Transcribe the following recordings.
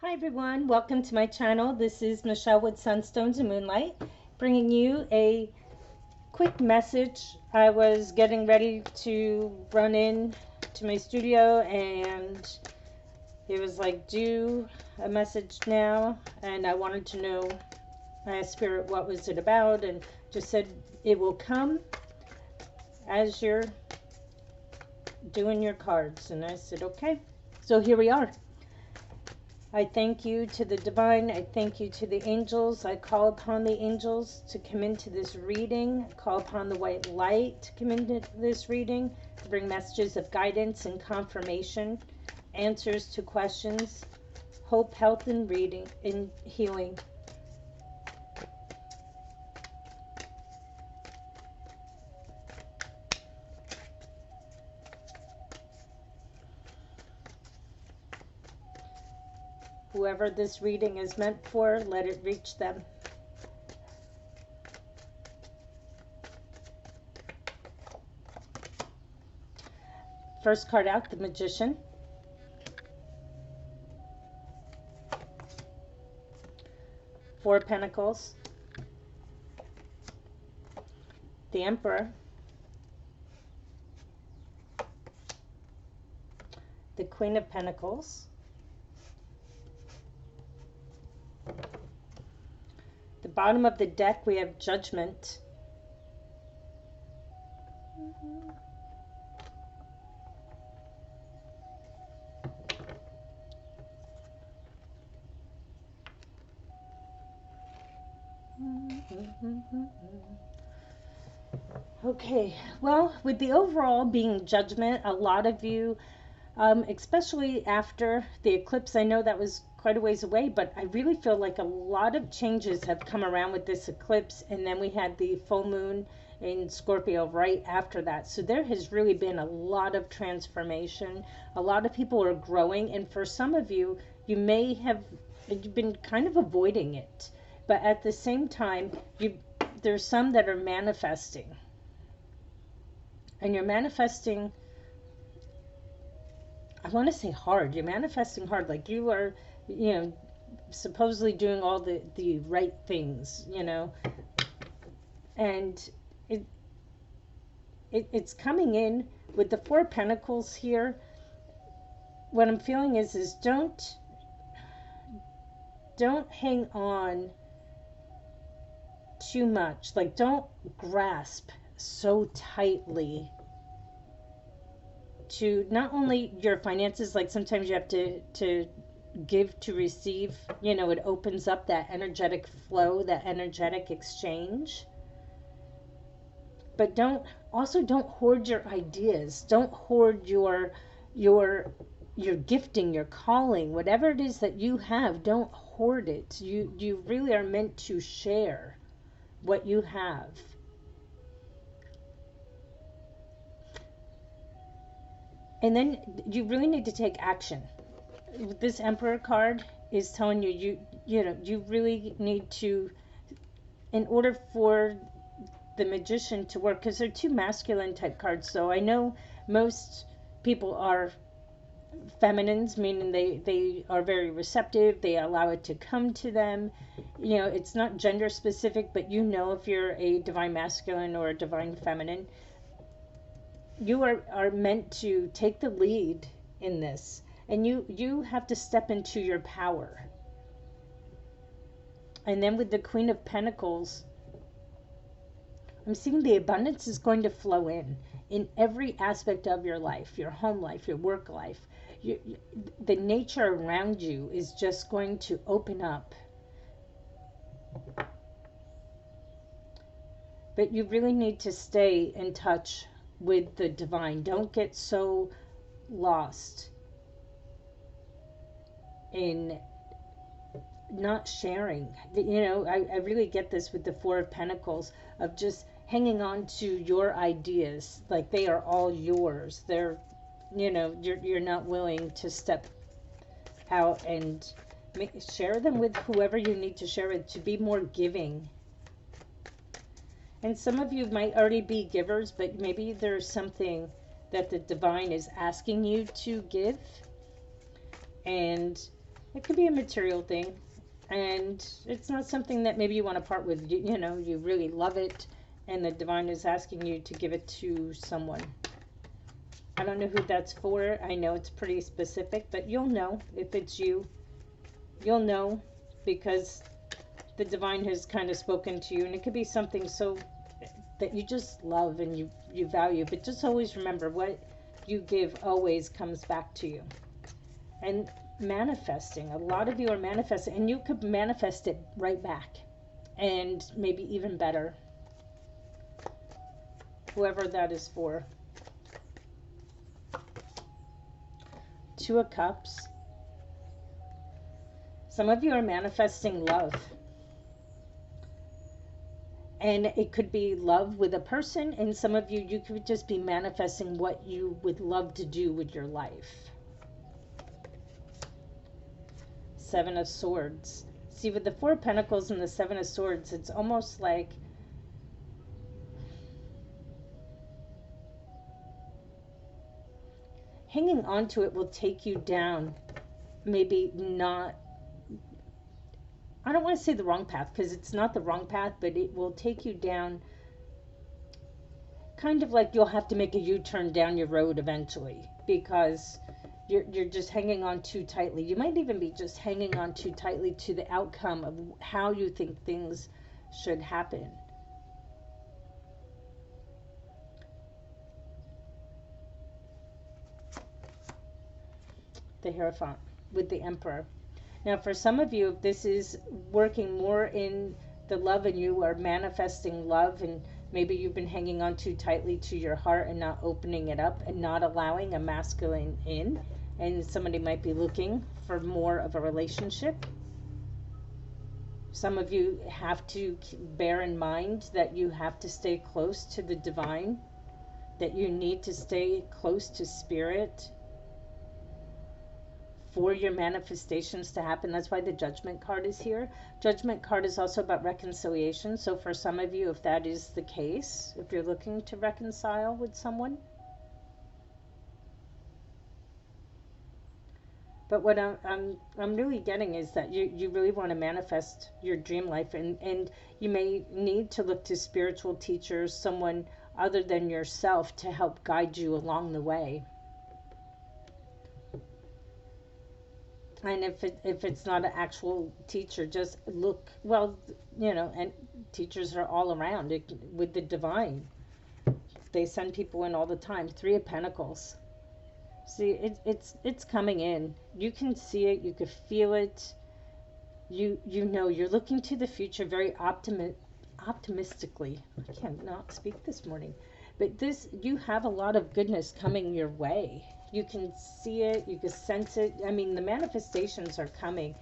Hi everyone, welcome to my channel. This is Michelle with Sunstones and Moonlight, bringing you a quick message. I was getting ready to run in to my studio and it was like, do a message now, and I wanted to know, I asked Spirit what was it about, and just said it will come as you're doing your cards. And I said okay, so here we are. I thank you to the divine. I thank you to the angels. I call upon the angels to come into this reading. I call upon the white light to come into this reading to bring messages of guidance and confirmation, answers to questions, hope, health, and reading and healing. Whoever this reading is meant for, let it reach them. First card out, the Magician. Four of Pentacles. The Emperor. The Queen of Pentacles. The bottom of the deck, we have Judgment. Okay, well, with the overall being Judgment, a lot of you, especially after the eclipse, I know that was quite a ways away, but I really feel like a lot of changes have come around with this eclipse, and then we had the full moon in Scorpio right after that. So there has really been a lot of transformation. A lot of people are growing, and for some of you, you may have been kind of avoiding it, but at the same time, there's some that are manifesting. And you're manifesting, I want to say hard. You're manifesting hard. Like you are, supposedly doing all the right things, And it's coming in with the Four of Pentacles here. What I'm feeling is don't hang on too much. Like don't grasp so tightly to not only your finances, like sometimes you have to give to receive, it opens up that energetic flow, that energetic exchange. But don't hoard your ideas. Don't hoard your gifting, your calling, whatever it is that you have. Don't hoard it. You really are meant to share what you have. And then you really need to take action. This Emperor card is telling you, you really need to, in order for the Magician to work, because they're two masculine type cards. So I know most people are feminines, meaning they are very receptive. They allow it to come to them. It's not gender specific, but if you're a divine masculine or a divine feminine, you are meant to take the lead in this, and you have to step into your power. And then with the Queen of Pentacles, I'm seeing the abundance is going to flow in every aspect of your life, your home life, your work life. The nature around you is just going to open up. But you really need to stay in touch with the divine. Don't get so lost in not sharing. I really get this with the Four of Pentacles, of just hanging on to your ideas like they are all yours. They're, you're not willing to step out and share them with whoever you need to share with, to be more giving. And some of you might already be givers, but maybe there's something that the divine is asking you to give. And It could be a material thing, and it's not something that maybe you want to part with. You know, you really love it, and the divine is asking you to give it to someone. I don't know who that's for. I know it's pretty specific, but you'll know if it's you. You'll know because the divine has kind of spoken to you, and it could be something so that you just love and you value. But just always remember, what you give always comes back to you. And manifesting, a lot of you are manifesting, and you could manifest it right back, and maybe even better, whoever that is for. Two of Cups. Some of you are manifesting love, and it could be love with a person, and some of you could just be manifesting what you would love to do with your life. Seven of Swords. See, with the Four of Pentacles and the Seven of Swords, it's almost like hanging on to it will take you down. Maybe not, I don't want to say the wrong path, because it's not the wrong path, but it will take you down kind of like you'll have to make a U-turn down your road eventually, because you're just hanging on too tightly. You might even be just hanging on too tightly to the outcome of how you think things should happen. The Hierophant with the Emperor. Now, for some of you, if this is working more in the love and you are manifesting love, and maybe you've been hanging on too tightly to your heart and not opening it up and not allowing a masculine in, and somebody might be looking for more of a relationship. Some of you have to bear in mind that you have to stay close to the divine, that you need to stay close to spirit for your manifestations to happen. That's why the Judgment card is here. Judgment card is also about reconciliation. So for some of you, if that is the case, if you're looking to reconcile with someone. But what I'm really getting is that you really want to manifest your dream life, and you may need to look to spiritual teachers, someone other than yourself, to help guide you along the way. And if it's not an actual teacher, just look, well, you know, and teachers are all around with the divine. They send people in all the time. Three of Pentacles. See, it's coming in. You can see it. You can feel it. You know, you're looking to the future very optimistically. I cannot speak this morning. But you have a lot of goodness coming your way. You can see it. You can sense it. I mean, the manifestations are coming.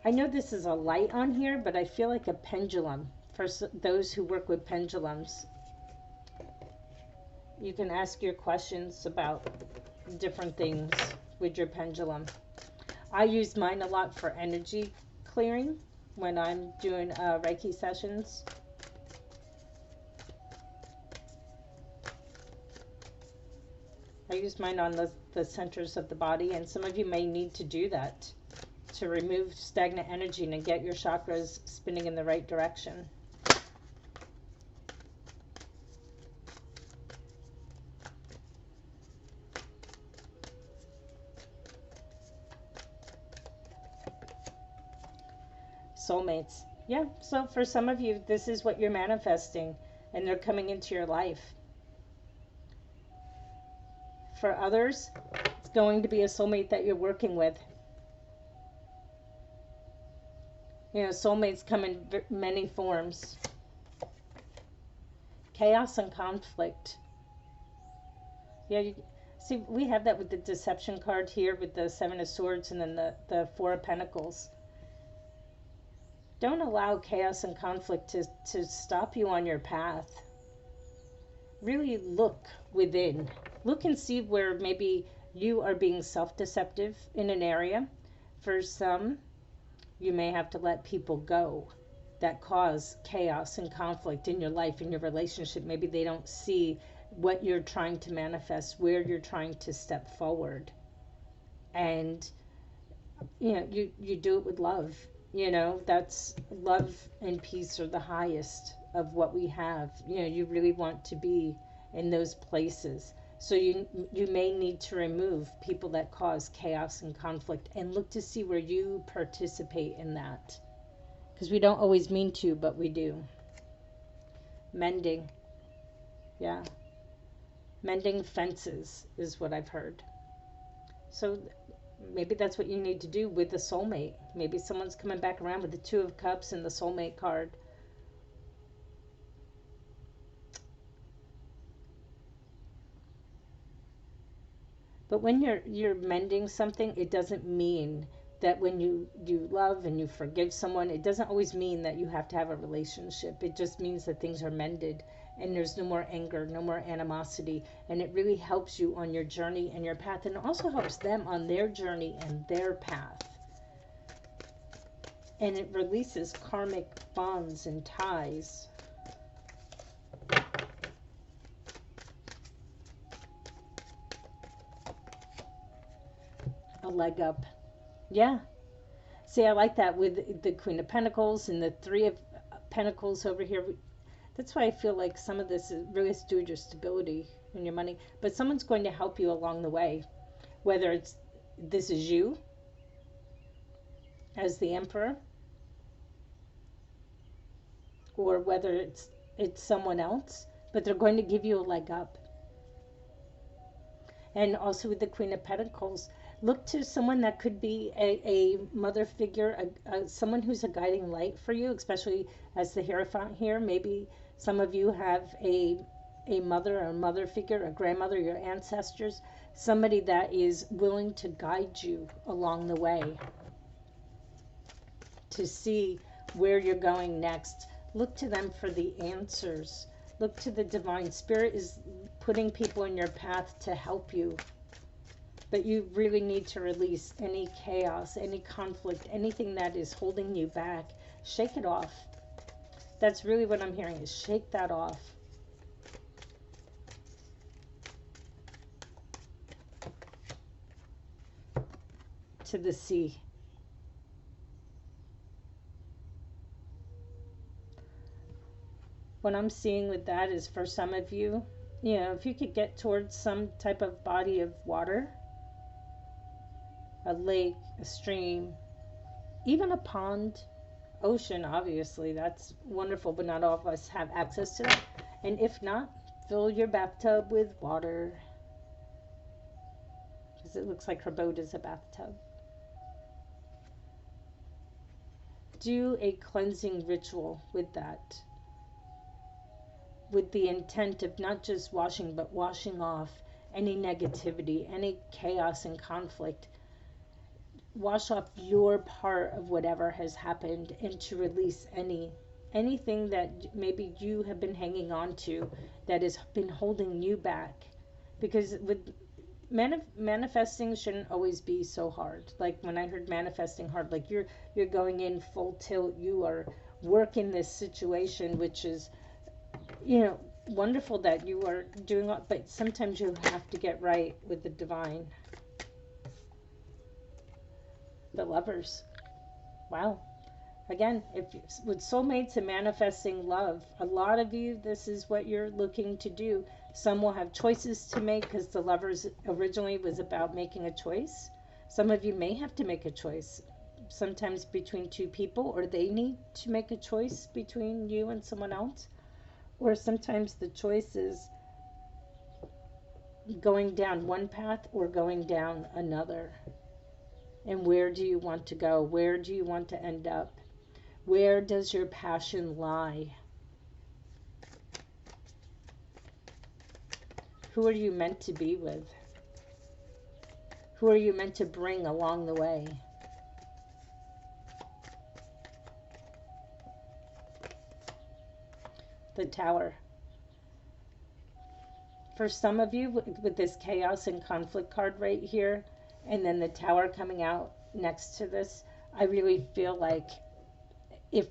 I know this is a light on here, but I feel like a pendulum for those who work with pendulums. You can ask your questions about different things with your pendulum. I use mine a lot for energy clearing when I'm doing Reiki sessions. I use mine on the centers of the body, and some of you may need to do that to remove stagnant energy and get your chakras spinning in the right direction. Soulmates. Yeah, so for some of you, this is what you're manifesting, and they're coming into your life. For others, it's going to be a soulmate that you're working with. You know, soulmates come in many forms. Chaos and conflict. Yeah, see, we have that with the Deception card here with the Seven of Swords and then the Four of Pentacles. Don't allow chaos and conflict to stop you on your path. Really look within. Look and see where maybe you are being self-deceptive in an area. For some, you may have to let people go that cause chaos and conflict in your life, in your relationship. Maybe they don't see what you're trying to manifest, where you're trying to step forward. And you do it with love. That's love and peace are the highest of what we have. You really want to be in those places. So you may need to remove people that cause chaos and conflict and look to see where you participate in that. Because we don't always mean to, but we do. Mending. Yeah. Mending fences is what I've heard. So maybe that's what you need to do with the soulmate. Maybe someone's coming back around with the Two of Cups and the soulmate card. But when you're mending something, it doesn't mean that when you love and you forgive someone, it doesn't always mean that you have to have a relationship. It just means that things are mended and there's no more anger, no more animosity, and it really helps you on your journey and your path, and it also helps them on their journey and their path. And it releases karmic bonds and ties. A leg up. Yeah. See, I like that with the Queen of Pentacles and the Three of Pentacles over here. That's why I feel like some of this is really to do with your stability and your money. But someone's going to help you along the way. Whether it's this is you as the Emperor, or whether it's someone else, but they're going to give you a leg up. And also with the Queen of Pentacles, look to someone that could be a mother figure, someone who's a guiding light for you, especially as the Hierophant here. Maybe some of you have a mother or a mother figure, a grandmother, your ancestors, somebody that is willing to guide you along the way to see where you're going next. Look to them for the answers. Look to the divine. Spirit is putting people in your path to help you. But you really need to release any chaos, any conflict, anything that is holding you back. Shake it off. That's really what I'm hearing, is shake that off. To the sea. What I'm seeing with that is, for some of you, if you could get towards some type of body of water, a lake, a stream, even a pond, ocean, obviously, that's wonderful, but not all of us have access to that. And if not, fill your bathtub with water, because it looks like her boat is a bathtub. Do a cleansing ritual with that, with the intent of not just washing, but washing off any negativity, any chaos and conflict. Wash off your part of whatever has happened, and to release anything that maybe you have been hanging on to that has been holding you back. Because with manifesting shouldn't always be so hard. Like when I heard manifesting hard, like you're going in full tilt, you are working this situation, which is wonderful that you are doing, but sometimes you have to get right with the divine. The Lovers. Wow. Again, if with soulmates and manifesting love, a lot of you, this is what you're looking to do. Some will have choices to make, because the Lovers originally was about making a choice. Some of you may have to make a choice, sometimes between two people, or they need to make a choice between you and someone else. Or sometimes the choice is going down one path or going down another. And where do you want to go? Where do you want to end up? Where does your passion lie? Who are you meant to be with? Who are you meant to bring along the way? The Tower. For some of you, with this chaos and conflict card right here, and then the Tower coming out next to this, I really feel like if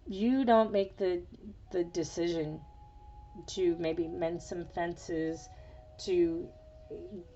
you don't make the decision to maybe mend some fences, to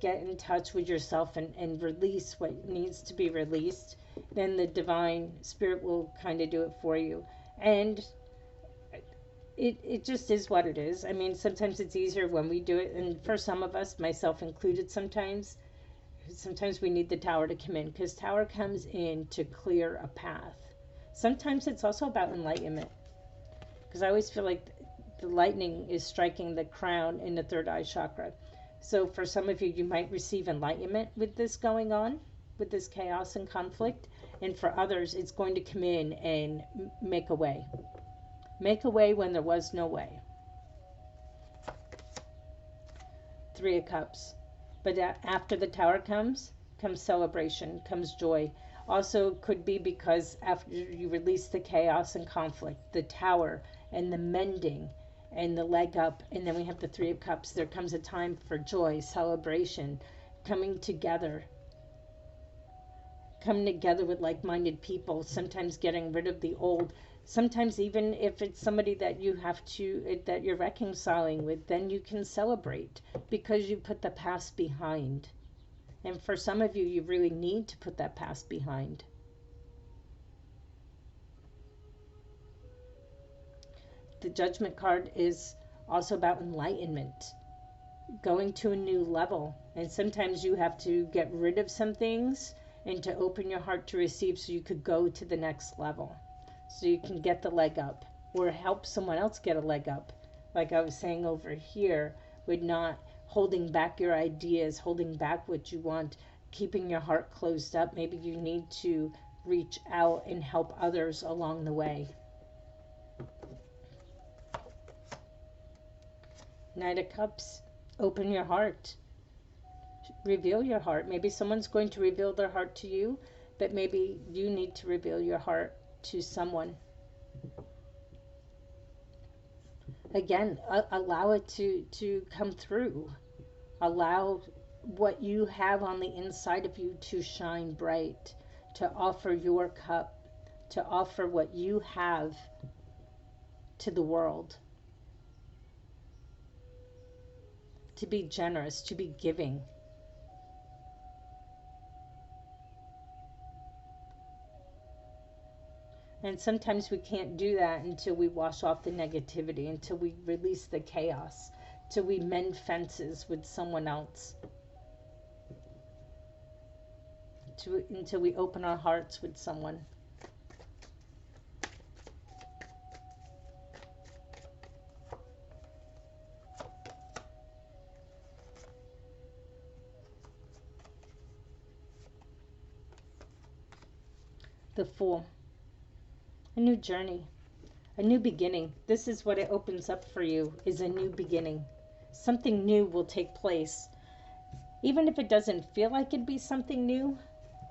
get in touch with yourself and release what needs to be released, then the divine spirit will kind of do it for you. And it just is what it is. I mean, sometimes it's easier when we do it. And for some of us, myself included, sometimes we need the tower to come in, because tower comes in to clear a path. Sometimes it's also about enlightenment, because I always feel like the lightning is striking the crown in the third eye chakra. So for some of you, you might receive enlightenment with this going on, with this chaos and conflict. And for others, it's going to come in and make a way. Make a way when there was no way. Three of Cups. But after the tower comes celebration, comes joy. Also could be because after you release the chaos and conflict, the tower and the mending and the leg up, and then we have the Three of Cups, there comes a time for joy, celebration, coming together with like-minded people, sometimes getting rid of the old. Sometimes even if it's somebody that that you're reconciling with, then you can celebrate because you put the past behind. And for some of you, you really need to put that past behind. The Judgment card is also about enlightenment, going to a new level. And sometimes you have to get rid of some things and to open your heart to receive, so you could go to the next level, so you can get the leg up or help someone else get a leg up. Like I was saying over here, with not holding back your ideas, holding back what you want, keeping your heart closed up. Maybe you need to reach out and help others along the way. Knight of Cups, open your heart. Reveal your heart. Maybe someone's going to reveal their heart to you, but maybe you need to reveal your heart to someone. Again, allow it to come through. Allow what you have on the inside of you to shine bright, to offer your cup, to offer what you have to the world. To be generous, to be giving. And sometimes we can't do that until we wash off the negativity, until we release the chaos, till we mend fences with someone else, until we open our hearts with someone. The Fool. A new journey, a new beginning. This is what it opens up for you, is a new beginning. Something new will take place. Even if it doesn't feel like it'd be something new,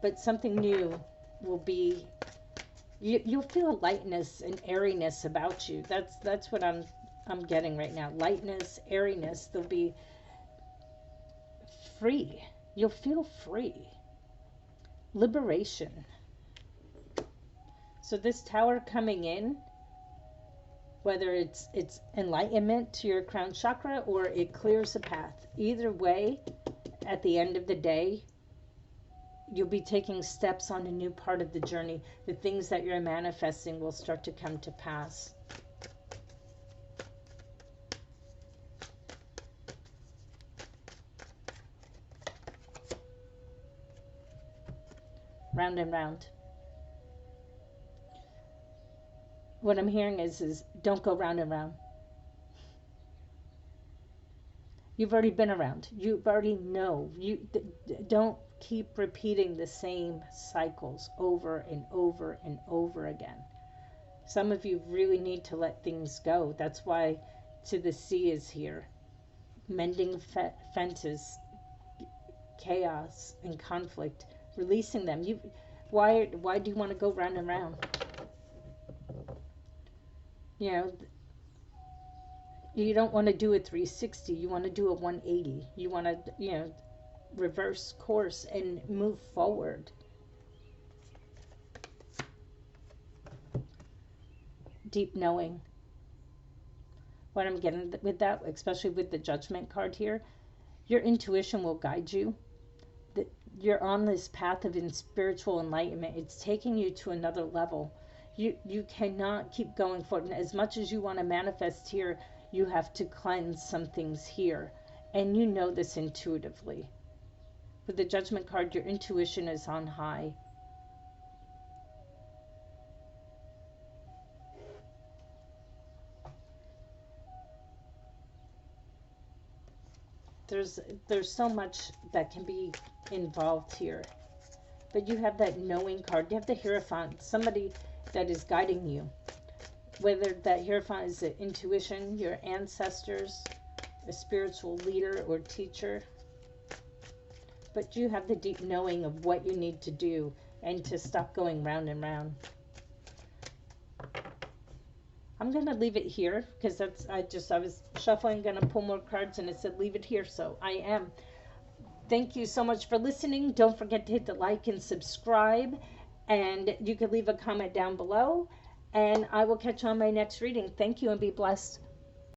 but something new will be, you'll feel a lightness and airiness about you. That's what I'm getting right now. Lightness, airiness. They'll be free. You'll feel free. Liberation. So this tower coming in, whether it's enlightenment to your crown chakra or it clears a path, either way, at the end of the day, you'll be taking steps on a new part of the journey. The things that you're manifesting will start to come to pass. Round and round. What I'm hearing is don't go round and round. You've already been around. You already know. Don't keep repeating the same cycles over and over and over again. Some of you really need to let things go. That's why To the Sea is here. Mending fences, chaos and conflict, releasing them. Why do you want to go round and round? You know, you don't want to do a 360. You want to do a 180. You want to, reverse course and move forward. Deep knowing. What I'm getting with that, especially with the Judgment card here, Your intuition will guide you. You're on this path of spiritual enlightenment. It's taking you to another level. You cannot keep going forward. And as much as you want to manifest here, you have to cleanse some things here. And you know this intuitively. With the Judgment card, your intuition is on high. There's so much that can be involved here. But you have that knowing card. You have the Hierophant, somebody that is guiding you. Whether that Hierophant is the intuition, your ancestors, a spiritual leader or teacher. But you have the deep knowing of what you need to do and to stop going round and round. I'm going to leave it here because I was shuffling, going to pull more cards, and it said leave it here, so I am. Thank you so much for listening. Don't forget to hit the like and subscribe, and you can leave a comment down below, and I will catch you on my next reading. Thank you and be blessed.